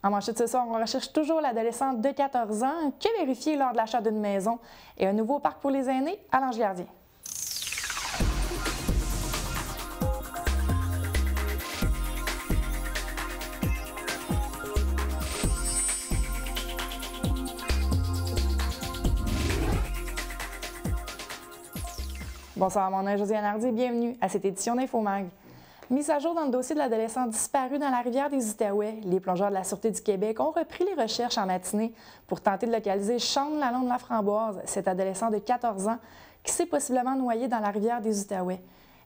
En manchette ce soir, on recherche toujours l'adolescente de 14 ans qui a vérifié lors de l'achat d'une maison et un nouveau parc pour les aînés à l'Ange-Gardien. Bonsoir, mon nom est Josiane Hardy et bienvenue à cette édition d'InfoMag. Mise à jour dans le dossier de l'adolescent disparu dans la rivière des Outaouais, les plongeurs de la Sûreté du Québec ont repris les recherches en matinée pour tenter de localiser Sean Lalonde-Laframboise, cet adolescent de 14 ans qui s'est possiblement noyé dans la rivière des Outaouais.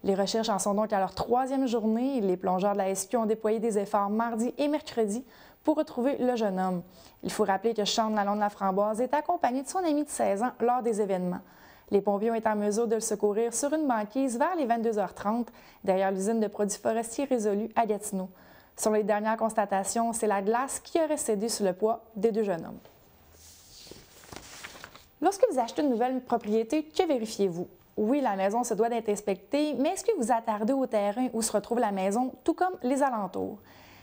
Les recherches en sont donc à leur troisième journée. Les plongeurs de la SQ ont déployé des efforts mardi et mercredi pour retrouver le jeune homme. Il faut rappeler que Sean Lalonde-Laframboise est accompagné de son ami de 16 ans lors des événements. Les pompiers ont été en mesure de le secourir sur une banquise vers les 22h30 derrière l'usine de produits forestiers Résolu à Gatineau. Selon les dernières constatations, c'est la glace qui aurait cédé sous le poids des deux jeunes hommes. Lorsque vous achetez une nouvelle propriété, que vérifiez-vous? Oui, la maison se doit d'être inspectée, mais est-ce que vous attardez au terrain où se retrouve la maison, tout comme les alentours?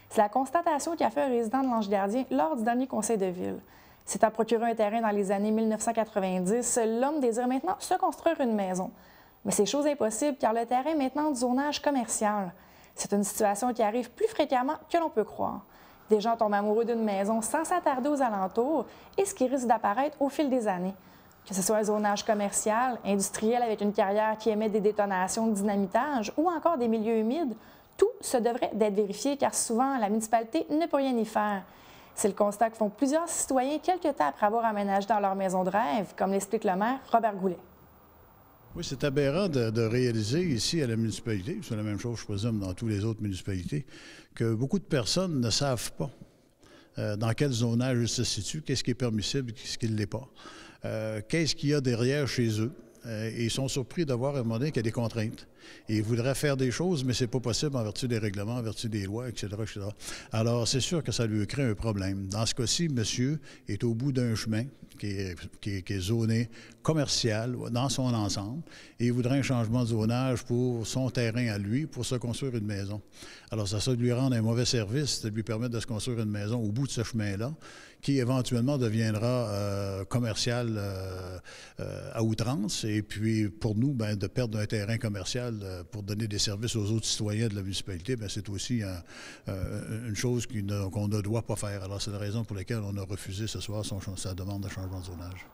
C'est la constatation qu'a fait un résident de l'Ange-Gardien lors du dernier conseil de ville. S'étant procuré un terrain dans les années 1990, l'homme désire maintenant se construire une maison. Mais c'est chose impossible car le terrain est maintenant du zonage commercial. C'est une situation qui arrive plus fréquemment que l'on peut croire. Des gens tombent amoureux d'une maison sans s'attarder aux alentours et ce qui risque d'apparaître au fil des années. Que ce soit un zonage commercial, industriel avec une carrière qui émet des détonations de dynamitage ou encore des milieux humides, tout se devrait d'être vérifié car souvent la municipalité ne peut rien y faire. C'est le constat que font plusieurs citoyens quelques temps après avoir aménagé dans leur maison de rêve, comme l'explique le maire Robert Goulet. Oui, c'est aberrant de réaliser ici à la municipalité, c'est la même chose, je présume, dans toutes les autres municipalités, que beaucoup de personnes ne savent pas dans quel zonage ils se situent, qu'est-ce qui est permissible, qu'est-ce qui ne l'est pas, qu'est-ce qu'il y a derrière chez eux. Et ils sont surpris de voir à un moment donné qu'il y a des contraintes. Et ils voudraient faire des choses, mais ce n'est pas possible en vertu des règlements, en vertu des lois, etc., etc. Alors, c'est sûr que ça lui crée un problème. Dans ce cas-ci, monsieur est au bout d'un chemin qui est zoné commercial dans son ensemble et il voudrait un changement de zonage pour son terrain à lui, pour se construire une maison. Alors, ça lui rendre un mauvais service de lui permettre de se construire une maison au bout de ce chemin-là, qui éventuellement deviendra commercial à outrance. Et puis, pour nous, de perdre un terrain commercial pour donner des services aux autres citoyens de la municipalité, c'est aussi une chose qu'on ne doit pas faire. Alors, c'est la raison pour laquelle on a refusé ce soir sa demande de changement de zonage.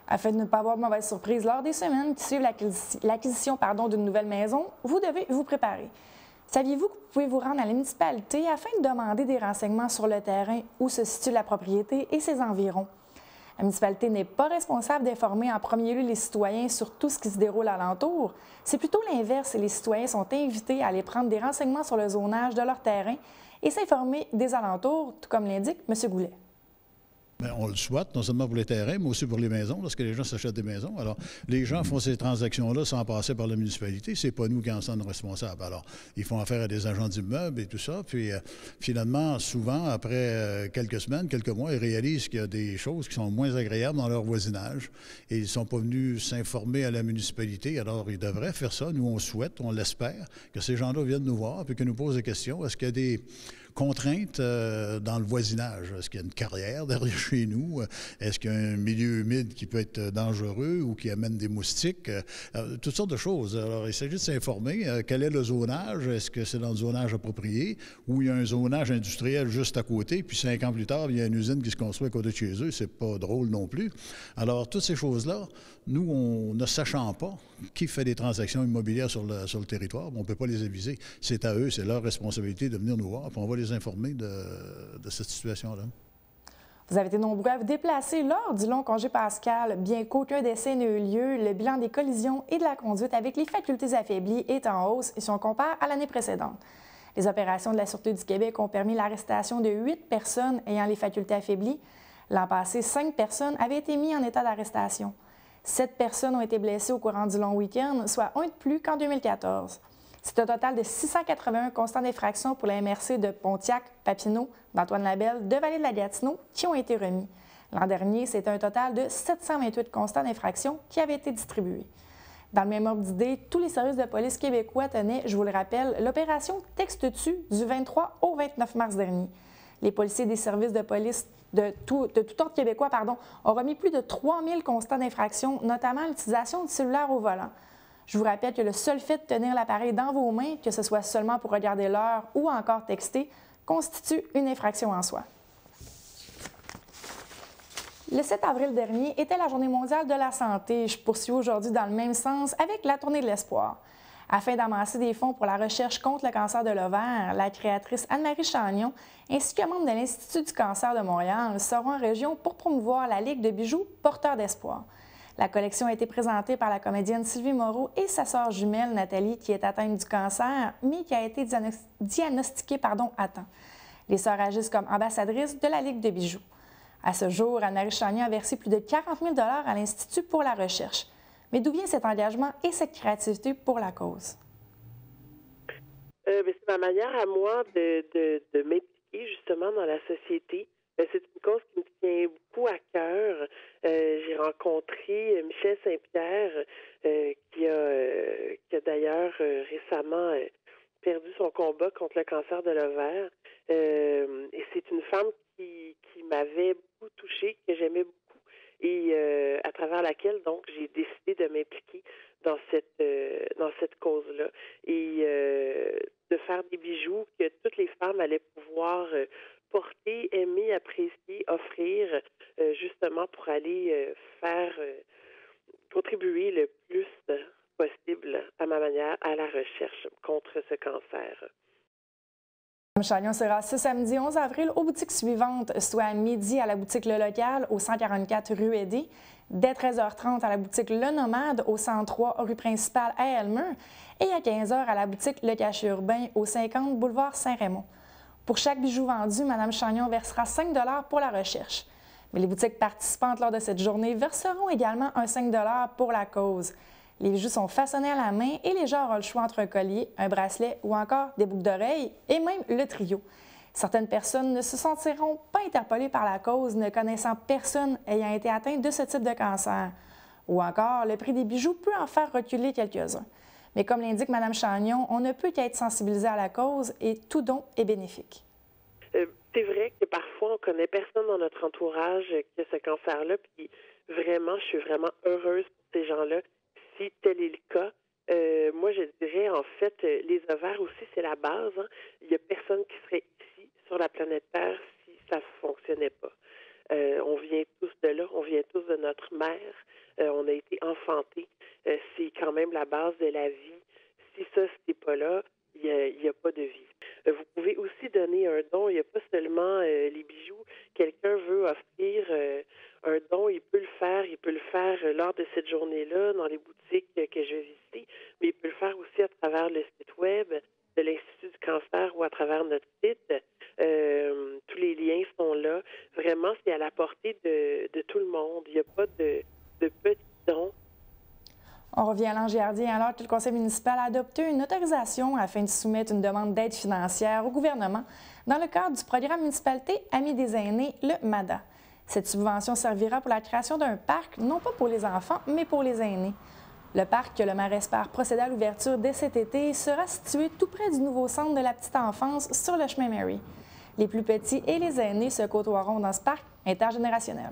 Afin de ne pas avoir de mauvaises surprises lors des semaines qui suivent l'acquisition d'une nouvelle maison, vous devez vous préparer. Saviez-vous que vous pouvez vous rendre à la municipalité afin de demander des renseignements sur le terrain où se situe la propriété et ses environs? La municipalité n'est pas responsable d'informer en premier lieu les citoyens sur tout ce qui se déroule alentour. C'est plutôt l'inverse et les citoyens sont invités à aller prendre des renseignements sur le zonage de leur terrain et s'informer des alentours, tout comme l'indique M. Goulet. Bien, on le souhaite, non seulement pour les terrains, mais aussi pour les maisons, lorsque les gens s'achètent des maisons. Alors, les gens font ces transactions-là sans passer par la municipalité. C'est pas nous qui en sommes responsables. Alors, ils font affaire à des agents d'immeubles et tout ça. Puis, finalement, souvent, après quelques semaines, quelques mois, ils réalisent qu'il y a des choses qui sont moins agréables dans leur voisinage. Et ils ne sont pas venus s'informer à la municipalité. Alors, ils devraient faire ça. Nous, on souhaite, on l'espère, que ces gens-là viennent nous voir et qu'ils nous posent des questions. Est-ce qu'il y a des contraintes dans le voisinage? Est-ce qu'il y a une carrière derrière chez nous? Est-ce qu'il y a un milieu humide qui peut être dangereux ou qui amène des moustiques? Toutes sortes de choses. Alors, il s'agit de s'informer. Quel est le zonage? Est-ce que c'est dans le zonage approprié ou il y a un zonage industriel juste à côté, puis 5 ans plus tard, il y a une usine qui se construit à côté de chez eux? C'est pas drôle non plus. Alors, toutes ces choses-là, nous, ne sachant pas qui fait des transactions immobilières sur le territoire, on ne peut pas les aviser. C'est à eux, c'est leur responsabilité de venir nous voir, puis on va les informer de cette situation-là. Vous avez été nombreux à vous déplacer lors du long congé pascal. Bien qu'aucun décès n'ait eu lieu, le bilan des collisions et de la conduite avec les facultés affaiblies est en hausse si on compare à l'année précédente. Les opérations de la Sûreté du Québec ont permis l'arrestation de 8 personnes ayant les facultés affaiblies. L'an passé, 5 personnes avaient été mises en état d'arrestation. 7 personnes ont été blessées au courant du long week-end, soit un de plus qu'en 2014. C'est un total de 681 constats d'infraction pour la MRC de Pontiac, Papineau, d'Antoine Labelle, de Vallée de la Gatineau qui ont été remis. L'an dernier, c'était un total de 728 constats d'infraction qui avaient été distribués. Dans le même ordre d'idée, tous les services de police québécois tenaient, je vous le rappelle, l'opération Texte-tu du 23 au 29 mars dernier. Les policiers des services de police de tout ordre québécois ont remis plus de 3000 constats d'infraction, notamment l'utilisation du cellulaire au volant. Je vous rappelle que le seul fait de tenir l'appareil dans vos mains, que ce soit seulement pour regarder l'heure ou encore texter, constitue une infraction en soi. Le 7 avril dernier était la Journée mondiale de la santé. Je poursuis aujourd'hui dans le même sens avec la Tournée de l'espoir. Afin d'amasser des fonds pour la recherche contre le cancer de l'ovaire, la créatrice Anne-Marie Chagnon ainsi qu'un membre de l'Institut du cancer de Montréal seront en région pour promouvoir la Ligue de bijoux Porteurs d'espoir. La collection a été présentée par la comédienne Sylvie Moreau et sa sœur jumelle Nathalie, qui est atteinte du cancer, mais qui a été diagnostiquée à temps. Les sœurs agissent comme ambassadrices de la Ligue de bijoux. À ce jour, Anne-Marie Chagnon a versé plus de 40 000 $ à l'Institut pour la recherche. Mais d'où vient cet engagement et cette créativité pour la cause? C'est ma manière à moi de m'impliquer justement dans la société. C'est une cause qui me tient beaucoup à cœur. J'ai rencontré Michel Saint-Pierre, qui a d'ailleurs récemment perdu son combat contre le cancer de l'ovaire. Et c'est une femme qui m'avait beaucoup touchée, que j'aimais beaucoup, et à travers laquelle donc j'ai décidé de m'impliquer dans cette cause-là et de faire des bijoux que toutes les femmes allaient pouvoir porter, aimer, apprécier, offrir, justement pour aller faire contribuer le plus possible à ma manière à la recherche contre ce cancer. Mme Chagnon sera ce samedi 11 avril aux boutiques suivantes, soit à midi à la boutique Le Local au 144 rue Édé, dès 13h30 à la boutique Le Nomade au 103 rue Principale à Elmer et à 15h à la boutique Le Cachet Urbain au 50 boulevard Saint-Raymond. Pour chaque bijou vendu, Mme Chagnon versera 5 $ pour la recherche. Mais les boutiques participantes lors de cette journée verseront également un 5 $ pour la cause. Les bijoux sont façonnés à la main et les gens auront le choix entre un collier, un bracelet ou encore des boucles d'oreilles et même le trio. Certaines personnes ne se sentiront pas interpellées par la cause, ne connaissant personne ayant été atteint de ce type de cancer. Ou encore, le prix des bijoux peut en faire reculer quelques-uns. Mais comme l'indique Mme Chagnon, on ne peut qu'être sensibilisé à la cause et tout don est bénéfique. C'est vrai que parfois, on ne connaît personne dans notre entourage qui a ce cancer-là, puis vraiment, je suis vraiment heureuse pour ces gens-là. Si tel est le cas, moi, je dirais, en fait, les ovaires aussi, c'est la base. Hein. Il n'y a personne qui serait ici, sur la planète Terre, si ça ne fonctionnait pas. On vient tous de là, on vient tous de notre mère. On a été enfantés. C'est quand même la base de la vie. Si ça, c'était pas là, il n'y a pas de vie. Vous pouvez aussi donner un don. Il n'y a pas seulement les bijoux. Quelqu'un veut offrir un don, il peut le faire. Il peut le faire lors de cette journée-là, dans les boutiques que je vais visiter, mais il peut le faire aussi à travers le site web de l'Institut du cancer ou à travers notre site. Tous les liens sont là. Vraiment, c'est à la portée de tout le monde. Il n'y a pas de petits dons. On revient à l'Ange Gardien alors que le conseil municipal a adopté une autorisation afin de soumettre une demande d'aide financière au gouvernement dans le cadre du programme municipalité Amis des aînés, le MADA. Cette subvention servira pour la création d'un parc, non pas pour les enfants, mais pour les aînés. Le parc que le maire espère procéder à l'ouverture dès cet été sera situé tout près du nouveau centre de la petite enfance sur le chemin Mary. Les plus petits et les aînés se côtoieront dans ce parc intergénérationnel.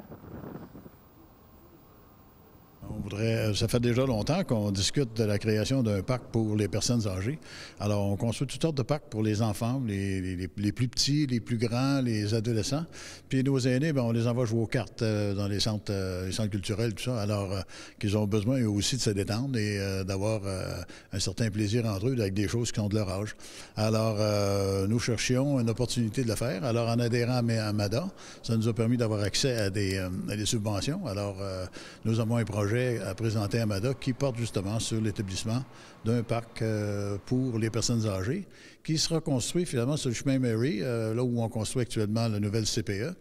Ça fait déjà longtemps qu'on discute de la création d'un parc pour les personnes âgées. Alors, on construit toutes sortes de parcs pour les enfants, les plus petits, les plus grands, les adolescents. Puis nos aînés, on les envoie jouer aux cartes dans les centres culturels, tout ça. Alors, qu'ils ont besoin eux aussi de se détendre et d'avoir un certain plaisir entre eux avec des choses qui ont de leur âge. Alors, nous cherchions une opportunité de le faire. Alors, en adhérant à MADA, ça nous a permis d'avoir accès à des subventions. Alors, nous avons un projet à présenter à MADA qui porte justement sur l'établissement d'un parc pour les personnes âgées qui sera construit finalement sur le chemin Mary, là où on construit actuellement la nouvelle CPE.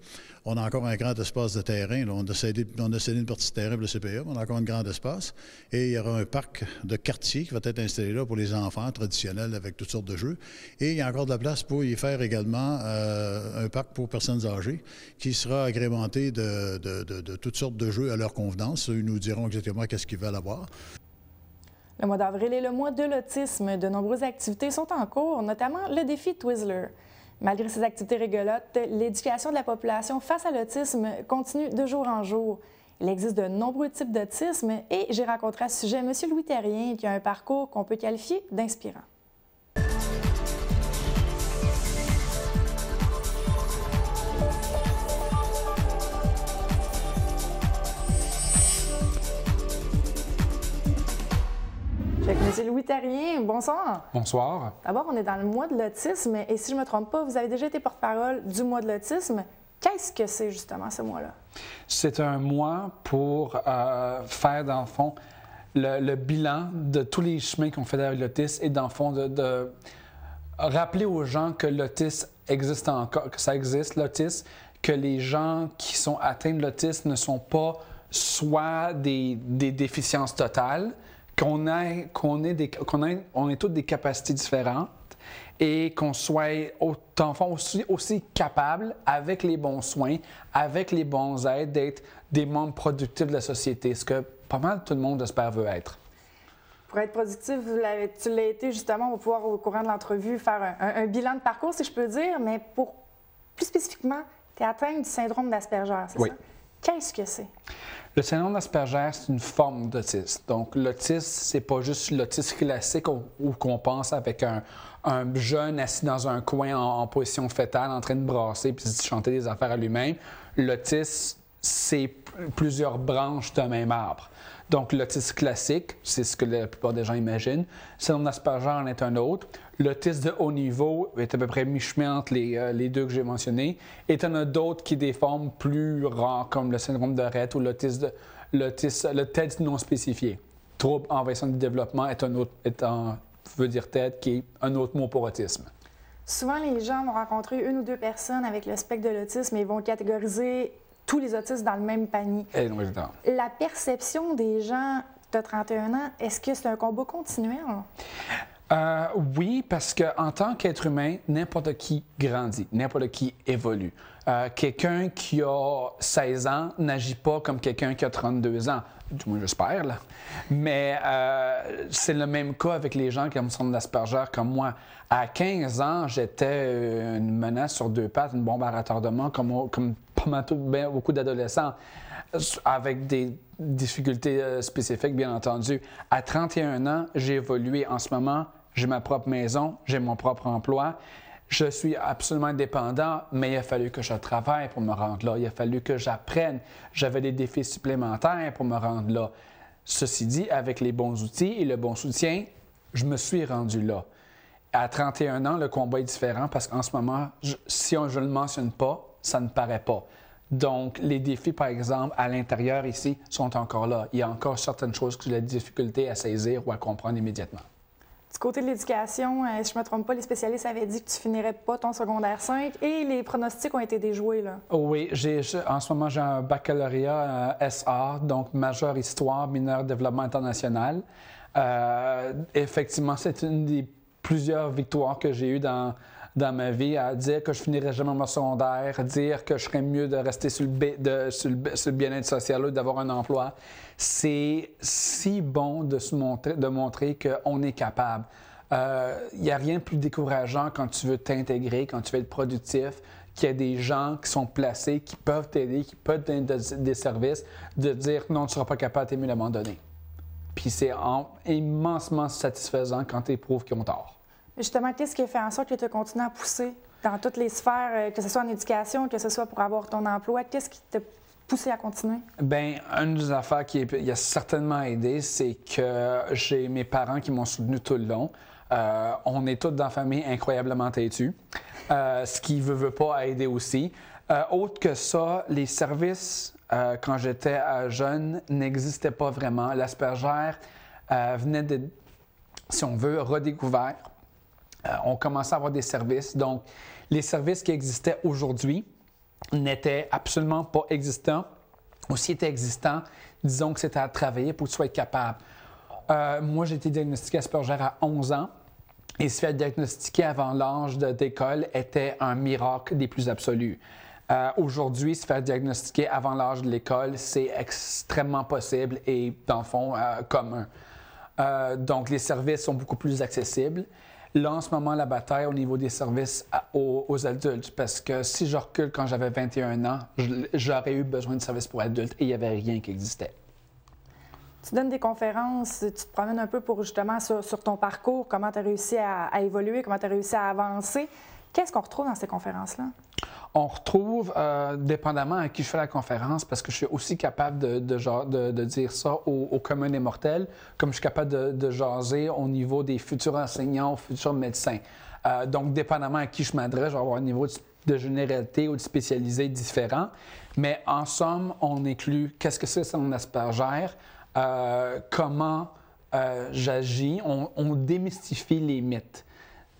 On a encore un grand espace de terrain. Là, on a cédé une partie de terrain pour le CPE, mais on a encore un grand espace. Et il y aura un parc de quartier qui va être installé là pour les enfants traditionnels avec toutes sortes de jeux. Et il y a encore de la place pour y faire également un parc pour personnes âgées qui sera agrémenté de toutes sortes de jeux à leur convenance. Ils nous diront exactement qu'est-ce qu'ils veulent avoir. Le mois d'avril est le mois de l'autisme. De nombreuses activités sont en cours, notamment le défi Twizzler. Malgré ces activités rigolotes, l'éducation de la population face à l'autisme continue de jour en jour. Il existe de nombreux types d'autisme et j'ai rencontré à ce sujet M. Louis Terrien qui a un parcours qu'on peut qualifier d'inspirant. Monsieur Louis Terrien, bonsoir. Bonsoir. D'abord, on est dans le mois de l'autisme et si je ne me trompe pas, vous avez déjà été porte-parole du mois de l'autisme. Qu'est-ce que c'est justement ce mois-là? C'est un mois pour faire, dans le fond, le bilan de tous les chemins qu'on fait avec l'autisme et, dans le fond, de rappeler aux gens que l'autisme existe encore, que ça existe, l'autisme, que les gens qui sont atteints de l'autisme ne sont pas soit des déficiences totales, qu'on ait toutes des capacités différentes et qu'on soit aussi capable, avec les bons soins, avec les bons aides, d'être des membres productifs de la société, ce que pas mal tout le monde, j'espère, veut être. Pour être productif, tu l'as été justement, on va pouvoir au courant de l'entrevue faire un bilan de parcours, si je peux dire, mais plus spécifiquement, tu es atteint du syndrome d'Asperger, c'est ça? Qu'est-ce que c'est? Le syndrome d'Asperger, c'est une forme d'autisme. Donc, l'autisme, c'est pas juste l'autisme classique où qu'on pense avec un jeune assis dans un coin en position fétale, en train de brasser puis de chanter des affaires à lui-même. L'autisme, c'est plusieurs branches d'un même arbre. Donc, l'autisme classique, c'est ce que la plupart des gens imaginent. Le syndrome d'Asperger en est un autre. L'autisme de haut niveau est à peu près mi-chemin entre les deux que j'ai mentionnés. Et il y en a d'autres qui déforment plus rares, comme le syndrome de Rett ou le TED non spécifié. Trouble envahissant du développement veut dire TED, qui est un autre mot pour autisme. Souvent, les gens vont rencontrer une ou deux personnes avec le spectre de l'autisme et vont catégoriser tous les autistes dans le même panier. Exactement. La perception des gens de 31 ans, est-ce que c'est un combat continuel? Oui, parce qu'en tant qu'être humain, n'importe qui grandit, n'importe qui évolue. Quelqu'un qui a 16 ans n'agit pas comme quelqu'un qui a 32 ans. Du moins, j'espère, là. Mais c'est le même cas avec les gens qui ont le syndrome d'Asperger comme moi. À 15 ans, j'étais une menace sur deux pattes, une bombe à retardement, comme beaucoup d'adolescents, avec des difficultés spécifiques, bien entendu. À 31 ans, j'ai évolué. En ce moment, j'ai ma propre maison, j'ai mon propre emploi. Je suis absolument indépendant, mais il a fallu que je travaille pour me rendre là. Il a fallu que j'apprenne. J'avais des défis supplémentaires pour me rendre là. Ceci dit, avec les bons outils et le bon soutien, je me suis rendu là. À 31 ans, le combat est différent parce qu'en ce moment, si je ne le mentionne pas, ça ne paraît pas. Donc, les défis, par exemple, à l'intérieur ici, sont encore là. Il y a encore certaines choses que j'ai la difficulté à saisir ou à comprendre immédiatement. Du côté de l'éducation, si je ne me trompe pas, les spécialistes avaient dit que tu finirais pas ton secondaire 5 et les pronostics ont été déjoués, là. Oui, en ce moment, j'ai un baccalauréat SA, donc majeur histoire, mineur développement international. Effectivement, c'est une des plusieurs victoires que j'ai eues dans ma vie, à dire que je finirais jamais mon secondaire, dire que je serais mieux de rester sur le bien-être social ou d'avoir un emploi. C'est si bon de montrer qu'on est capable. Il n'y a rien de plus décourageant quand tu veux t'intégrer, quand tu veux être productif, qu'il y a des gens qui sont placés, qui peuvent t'aider, qui peuvent te donner des services, de dire non, tu ne seras pas capable, t'es mieux d'abandonner. Puis c'est immensement satisfaisant quand tu éprouves qu'ils ont tort. Justement, qu'est-ce qui a fait en sorte que tu as continué à pousser dans toutes les sphères, que ce soit en éducation, que ce soit pour avoir ton emploi? Qu'est-ce qui t'a poussé à continuer? Bien, une des affaires qui a certainement aidé, c'est que j'ai mes parents qui m'ont soutenu tout le long. On est tous dans la famille incroyablement têtus, ce qui ne veut pas aider aussi. Autre que ça, les services, quand j'étais jeune, n'existaient pas vraiment. L'Asperger venait de, si on veut, redécouvert. On commençait à avoir des services. Donc, les services qui existaient aujourd'hui n'étaient absolument pas existants. Ou s'ils étaient existants, disons que c'était à travailler pour que tu sois capable. Moi, j'ai été diagnostiqué Asperger à 11 ans. Et se faire diagnostiquer avant l'âge d'école était un miracle des plus absolus. Aujourd'hui, se faire diagnostiquer avant l'âge de l'école, c'est extrêmement possible et, dans le fond, commun. Donc, les services sont beaucoup plus accessibles. là, en ce moment, la bataille au niveau des services aux adultes, parce que si je recule quand j'avais 21 ans, j'aurais eu besoin de services pour adultes et il n'y avait rien qui existait. Tu donnes des conférences, tu te promènes un peu pour justement sur ton parcours, comment tu as réussi à évoluer, comment tu as réussi à avancer. Qu'est-ce qu'on retrouve dans ces conférences-là? On retrouve, dépendamment à qui je fais la conférence, parce que je suis aussi capable de dire ça au commun des mortels, comme je suis capable de jaser au niveau des futurs enseignants, aux futurs médecins. Donc, dépendamment à qui je m'adresse, je vais avoir un niveau de généralité ou de spécialisé différent. Mais en somme, on inclut qu'est-ce que c'est mon aspergère, comment j'agis, on démystifie les mythes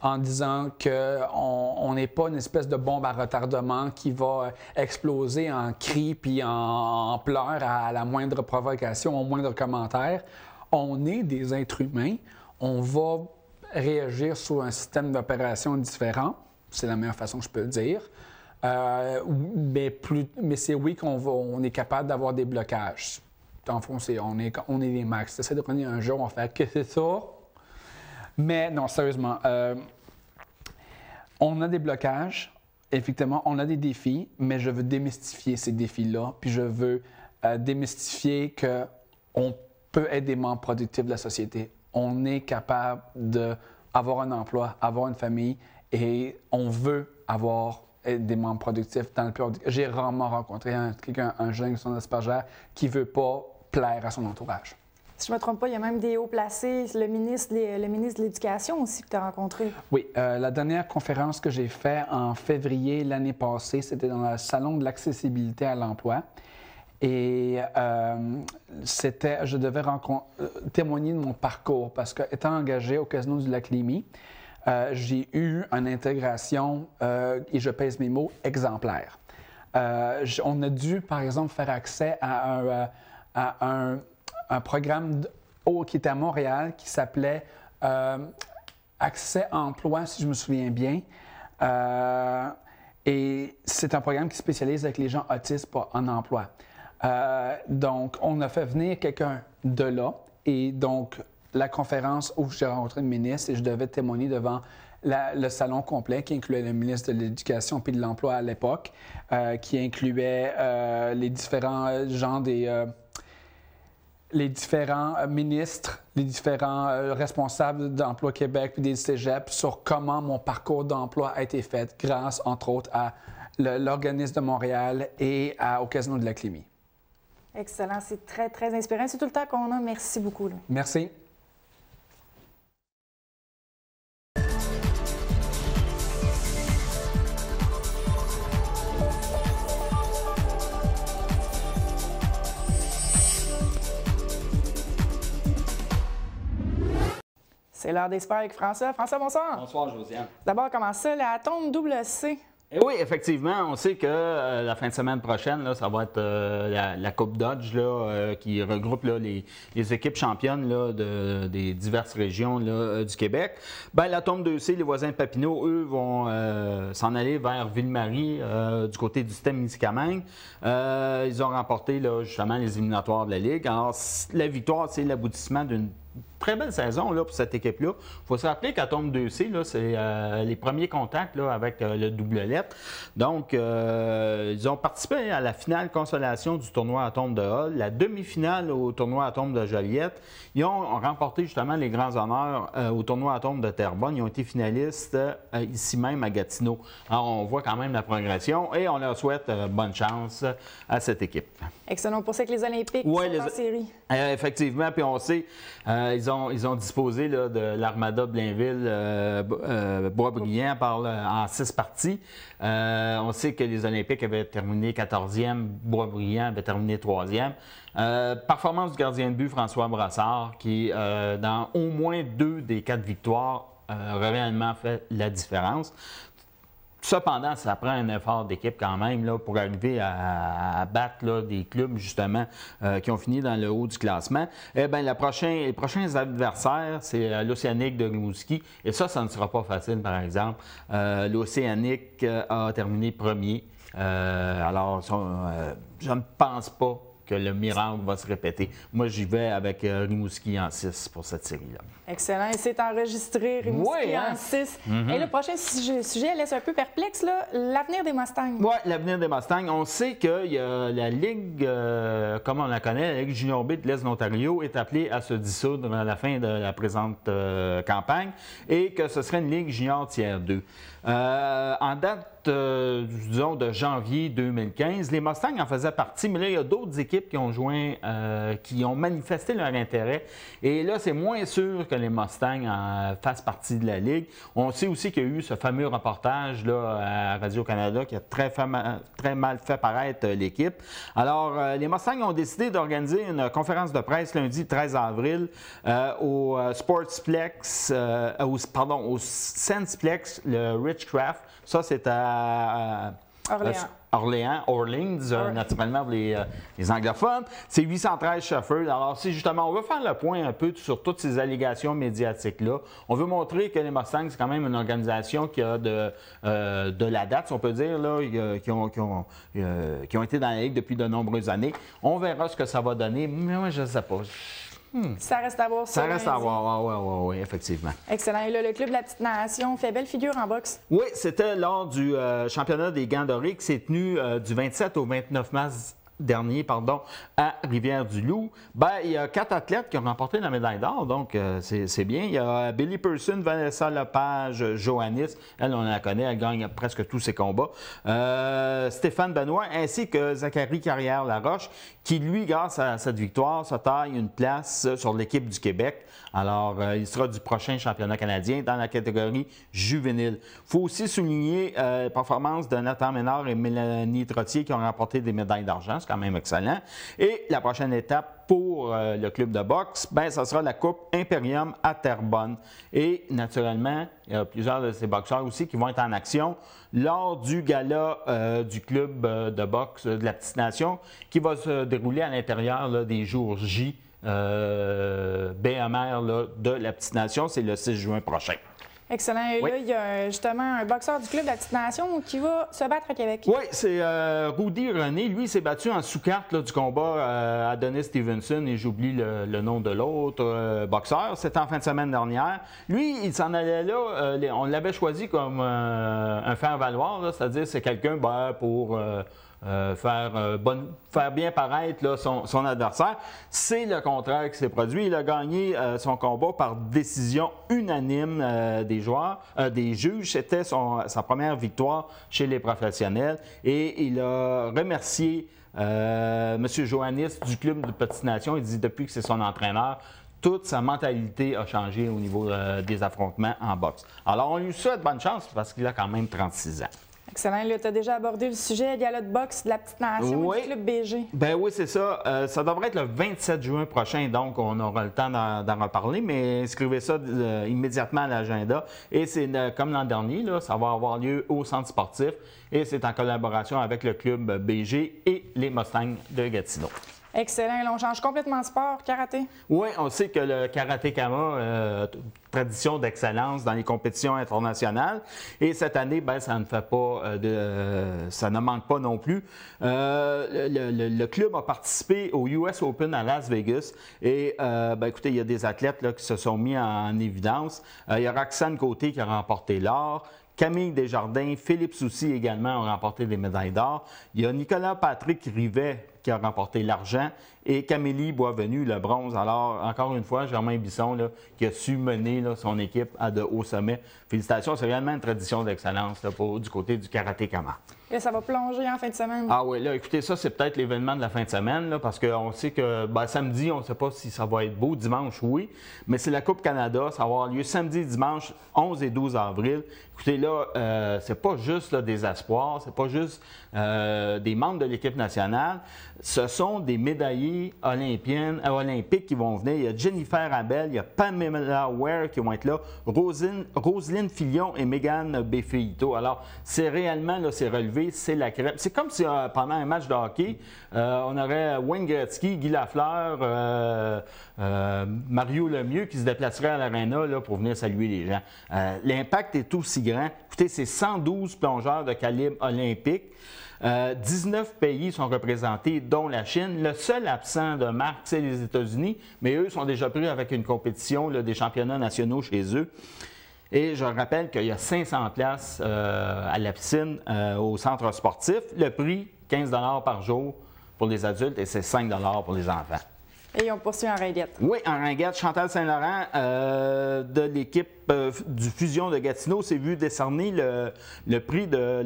en disant qu'on n'est pas une espèce de bombe à retardement qui va exploser en cris puis en pleurs à la moindre provocation, au moindre commentaire. On est des êtres humains. On va réagir sur un système d'opération différent. C'est la meilleure façon que je peux le dire. Mais c'est oui qu'on est capable d'avoir des blocages. En fond, on est des max. Tu essaies de prendre un jour, on fait « Qu'est-ce que c'est ça? » Mais non, sérieusement, on a des blocages, effectivement, on a des défis, mais je veux démystifier ces défis-là, puis je veux démystifier qu'on peut être des membres productifs de la société. On est capable d'avoir un emploi, avoir une famille, et on veut avoir des membres productifs dans le public. J'ai rarement rencontré un jeune qui son aspergère qui ne veut pas plaire à son entourage. Si je ne me trompe pas, il y a même des hauts placés, le ministre de l'Éducation aussi que tu as rencontré. Oui, la dernière conférence que j'ai faite en février l'année passée, c'était dans le Salon de l'accessibilité à l'emploi. Et je devais témoigner de mon parcours parce que, étant engagé au Casino du Lac-Lémy, j'ai eu une intégration, et je pèse mes mots, exemplaire. On a dû, par exemple, faire accès à un programme qui était à Montréal qui s'appelait Accès Emploi, si je me souviens bien. Et c'est un programme qui spécialise avec les gens autistes en emploi. Donc, on a fait venir quelqu'un de là. Et donc, la conférence où j'ai rencontré le ministre et je devais témoigner devant le salon complet qui incluait le ministre de l'Éducation et de l'Emploi à l'époque, qui incluait les différents gens les différents ministres, les différents responsables d'Emploi Québec et des cégeps sur comment mon parcours d'emploi a été fait grâce, entre autres, à l'organisme de Montréal et au Casino de Lac-Lémy. Excellent. C'est très, très inspirant. C'est tout le temps qu'on a. Merci beaucoup. Là. Merci. C'est l'heure des sports avec François. François, bonsoir. Bonsoir, Josiane. D'abord, comment ça, la tombe WC? Et oui, effectivement, on sait que la fin de semaine prochaine, là, ça va être la Coupe Dodge là, qui regroupe là, les équipes championnes là, des diverses régions là, du Québec. Bien, la tombe 2C, les voisins de Papineau, eux, vont s'en aller vers Ville-Marie, du côté du Témiscamingue. Ils ont remporté là, justement les éliminatoires de la Ligue. Alors, la victoire, c'est l'aboutissement d'une très belle saison là, pour cette équipe-là. Il faut se rappeler qu'à tombe 2C, c'est les premiers contacts là, avec le double lettre. Donc, ils ont participé à la finale consolation du tournoi à tombe de Hall, la demi-finale au tournoi à tombe de Joliette. Ils ont remporté justement les grands honneurs au tournoi à tombe de Terrebonne. Ils ont été finalistes ici même à Gatineau. Alors, on voit quand même la progression et on leur souhaite bonne chance à cette équipe. Excellent. Pour ça que les Olympiques sont en série. Effectivement, puis on sait, ils ont disposé là, de l'Armada Blainville-Boisbriand en 6 parties. On sait que les Olympiques avaient terminé 14e, Boisbriand avait terminé 3e. Performance du gardien de but François Brassard qui, dans au moins 2 des 4 victoires, a réellement fait la différence. Cependant, ça prend un effort d'équipe quand même là, pour arriver à battre là, des clubs justement qui ont fini dans le haut du classement. Eh bien, les prochains adversaires, c'est l'Océanique de Rimouski. Et ça ne sera pas facile, par exemple. L'Océanique a terminé premier. Alors, je ne pense pas que le miracle va se répéter. Moi, j'y vais avec Rimouski en 6 pour cette série-là. Excellent. Et c'est enregistré, Rimouski en 6. Et le prochain sujet laisse un peu perplexe, l'avenir des Mustangs. Oui, l'avenir des Mustangs. On sait que y a la Ligue, comme on la connaît, la Ligue Junior B de l'Est de l'Ontario, est appelée à se dissoudre à la fin de la présente campagne et que ce serait une Ligue Junior Tiers 2. En date, disons, de janvier 2015, les Mustangs en faisaient partie, mais là, il y a d'autres équipes qui ont joint, qui ont manifesté leur intérêt. Et là, c'est moins sûr que les Mustangs fassent partie de la Ligue. On sait aussi qu'il y a eu ce fameux reportage là, à Radio-Canada qui a très mal fait paraître l'équipe. Alors, les Mustangs ont décidé d'organiser une conférence de presse lundi 13 avril au Sportsplex, au Senseplex, le Richcraft. Ça, c'est à Orleans, naturellement pour les anglophones. C'est 813 Sheffield. Alors, si justement, on veut faire le point un peu sur toutes ces allégations médiatiques-là, on veut montrer que les Mustangs, c'est quand même une organisation qui a de la date, si on peut dire, là, qui ont été dans la Ligue depuis de nombreuses années. On verra ce que ça va donner, mais moi, je ne sais pas. Ça reste à voir. Ça reste à voir, oui, effectivement. Excellent. Et là, le Club de la Petite Nation fait belle figure en boxe. Oui, c'était lors du championnat des Gants dorés qui s'est tenu du 27 au 29 mars dernier, à Rivière-du-Loup. Il y a 4 athlètes qui ont remporté la médaille d'or, donc c'est bien. Il y a Billy Person, Vanessa Lepage, Johannis. Elle, on la connaît, elle gagne presque tous ses combats. Stéphane Benoît, ainsi que Zachary Carrière-Laroche, qui, lui, grâce à cette victoire, se taille une place sur l'équipe du Québec. Alors, il sera du prochain championnat canadien dans la catégorie juvénile. Il faut aussi souligner les performances de Nathan Ménard et Mélanie Trottier qui ont remporté des médailles d'argent. C'est quand même excellent. Et la prochaine étape pour le club de boxe, ça sera la Coupe Imperium à Terrebonne. Et naturellement, il y a plusieurs de ces boxeurs aussi qui vont être en action lors du gala du club de boxe de la Petite Nation qui va se dérouler à l'intérieur des jours J. BMR de la Petite Nation, c'est le 6 juin prochain. Excellent. Et là, il y a justement un boxeur du Club de la Petite Nation qui va se battre à Québec. Oui, c'est Rudy René. Lui, il s'est battu en sous-carte du combat Adonis Stevenson et j'oublie le nom de l'autre boxeur. C'était en fin de semaine dernière. Lui, il s'en allait là. On l'avait choisi comme un faire-valoir, c'est-à-dire c'est quelqu'un pour... faire bien paraître son adversaire. C'est le contraire qui s'est produit. Il a gagné son combat par décision unanime des juges. C'était sa première victoire chez les professionnels. Et il a remercié M. Johannis du club de Petite Nation. Il dit depuis que c'est son entraîneur, toute sa mentalité a changé au niveau des affrontements en boxe. Alors, on lui souhaite bonne chance parce qu'il a quand même 36 ans. Excellent. Tu as déjà abordé le sujet du gala de boxe de la Petite Nation du Club BG. Oui, c'est ça. Ça devrait être le 27 juin prochain, donc on aura le temps d'en reparler, mais inscrivez ça immédiatement à l'agenda. Et c'est comme l'an dernier, ça va avoir lieu au centre sportif et c'est en collaboration avec le Club BG et les Mustangs de Gatineau. Excellent. Là, on change complètement de sport, karaté. Oui, on sait que le karaté-kama, tradition d'excellence dans les compétitions internationales. Et cette année, ça ne fait pas ça ne manque pas non plus. Le club a participé au US Open à Las Vegas. Et écoutez, il y a des athlètes là, qui se sont mis en évidence. Il y a Roxane Côté qui a remporté l'or. Camille Desjardins, Philippe Soucy également ont remporté des médailles d'or. Il y a Nicolas-Patrick Rivet qui a remporté l'argent et Camélie Boisvenu le bronze. Alors, encore une fois, Germain Bisson qui a su mener son équipe à de hauts sommets. Félicitations, c'est réellement une tradition d'excellence du côté du karaté-kama. Et ça va plonger en fin de semaine. Ah oui, là, écoutez, ça, c'est peut-être l'événement de la fin de semaine, là, parce qu'on sait que samedi, on ne sait pas si ça va être beau. Dimanche, oui. Mais c'est la Coupe Canada. Ça va avoir lieu samedi et dimanche, 11 et 12 avril. Écoutez, là, c'est pas juste des espoirs, c'est pas juste des membres de l'équipe nationale. Ce sont des médaillés olympiques qui vont venir. Il y a Jennifer Abel, il y a Pamela Ware qui vont être là, Roselyne Fillon et Mégane Béfeito. Alors, c'est réellement, c'est relevé, c'est la crème. C'est comme si pendant un match de hockey, on aurait Wayne Gretzky, Guy Lafleur, Mario Lemieux qui se déplacerait à l'aréna pour venir saluer les gens. L'impact est aussi grand. Écoutez, c'est 112 plongeurs de calibre olympique. 19 pays sont représentés, dont la Chine. Le seul absent de marque, c'est les États-Unis, mais eux sont déjà pris avec une compétition là, des championnats nationaux chez eux. Et je rappelle qu'il y a 500 places à la piscine au centre sportif. Le prix, 15 $ par jour pour les adultes et c'est 5 $ pour les enfants. Et on poursuit en ringuette. Oui, en ringuette, Chantal Saint-Laurent de l'équipe du Fusion de Gatineau s'est vu décerner le prix de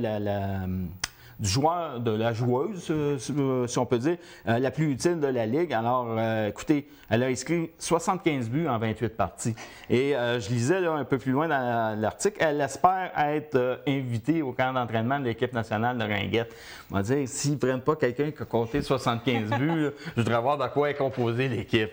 du joueur, de la joueuse, si on peut dire, la plus utile de la Ligue. Alors, écoutez, elle a inscrit 75 buts en 28 parties. Et je lisais là, un peu plus loin dans l'article, elle espère être invitée au camp d'entraînement de l'équipe nationale de ringuette. On va dire, s'ils ne prennent pas quelqu'un qui a compté 75 buts, je voudrais voir de quoi est composée l'équipe.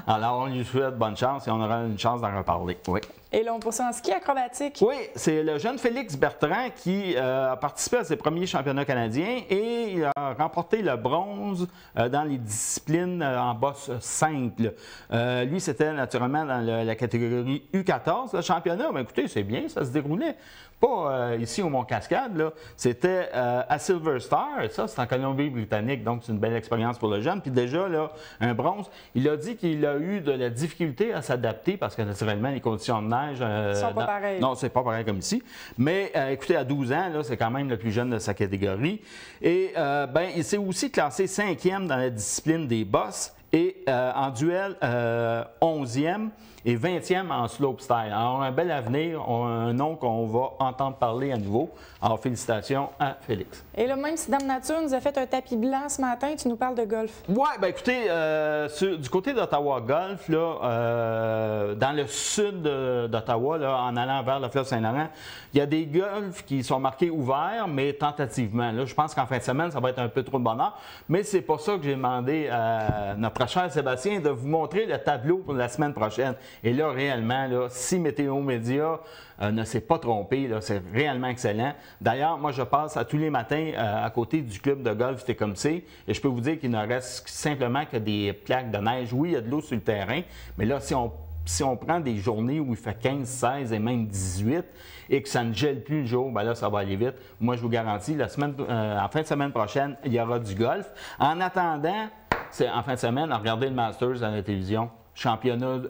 Alors, on lui souhaite bonne chance et on aura une chance d'en reparler. Oui. Et là, on poursuit en ski acrobatique. Oui, c'est le jeune Félix Bertrand qui a participé à ses premiers championnats canadiens et il a remporté le bronze dans les disciplines en bosse simple. Lui, c'était naturellement dans la catégorie U14. Le championnat, mais écoutez, c'est bien, ça se déroulait. Pas ici au Mont-Cascade, c'était à Silver Star, ça c'est en Colombie-Britannique, donc c'est une belle expérience pour le jeune. Puis déjà, là, un bronze, il a dit qu'il a eu de la difficulté à s'adapter parce que naturellement, les conditions de neige... sont pas pareilles. Non, c'est pas pareil comme ici. Mais écoutez, à 12 ans, là, c'est quand même le plus jeune de sa catégorie. Et il s'est aussi classé 5e dans la discipline des bosses et en duel 11e. Et 20e en slopestyle. Alors, un bel avenir, un nom qu'on va entendre parler à nouveau. Alors, félicitations à Félix. Et là, même si Dame Nature nous a fait un tapis blanc ce matin, tu nous parles de golf. Oui, bien écoutez, du côté d'Ottawa Golf, là, dans le sud d'Ottawa, là, en allant vers le fleuve Saint-Laurent, il y a des golfs qui sont marqués ouverts, mais tentativement. Là, je pense qu'en fin de semaine, ça va être un peu trop de bonheur. Mais c'est pour ça que j'ai demandé à notre cher Sébastien de vous montrer le tableau pour la semaine prochaine. Et là, réellement, là, si Météo Média ne s'est pas trompé, c'est réellement excellent. D'ailleurs, moi, je passe à tous les matins à côté du club de golf Tecumseh et je peux vous dire qu'il ne reste simplement que des plaques de neige. Oui, il y a de l'eau sur le terrain, mais là, si on prend des journées où il fait 15, 16 et même 18 et que ça ne gèle plus le jour, bien là, ça va aller vite. Moi, je vous garantis, en fin de semaine prochaine, il y aura du golf. En attendant, c'est en fin de semaine, regardez le Masters à la télévision, championnat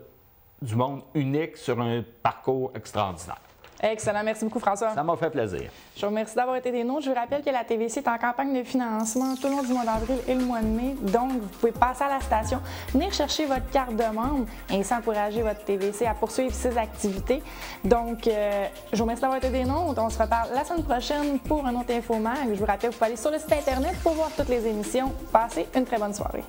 du monde unique sur un parcours extraordinaire. Excellent. Merci beaucoup, François. Ça m'a fait plaisir. Je vous remercie d'avoir été des nôtres. Je vous rappelle que la TVC est en campagne de financement tout le long du mois d'avril et le mois de mai. Donc, vous pouvez passer à la station, venir chercher votre carte de membre et ainsi encourager votre TVC à poursuivre ses activités. Donc, je vous remercie d'avoir été des nôtres. On se reparle la semaine prochaine pour un autre Infomag. Je vous rappelle, vous pouvez aller sur le site Internet pour voir toutes les émissions. Passez une très bonne soirée.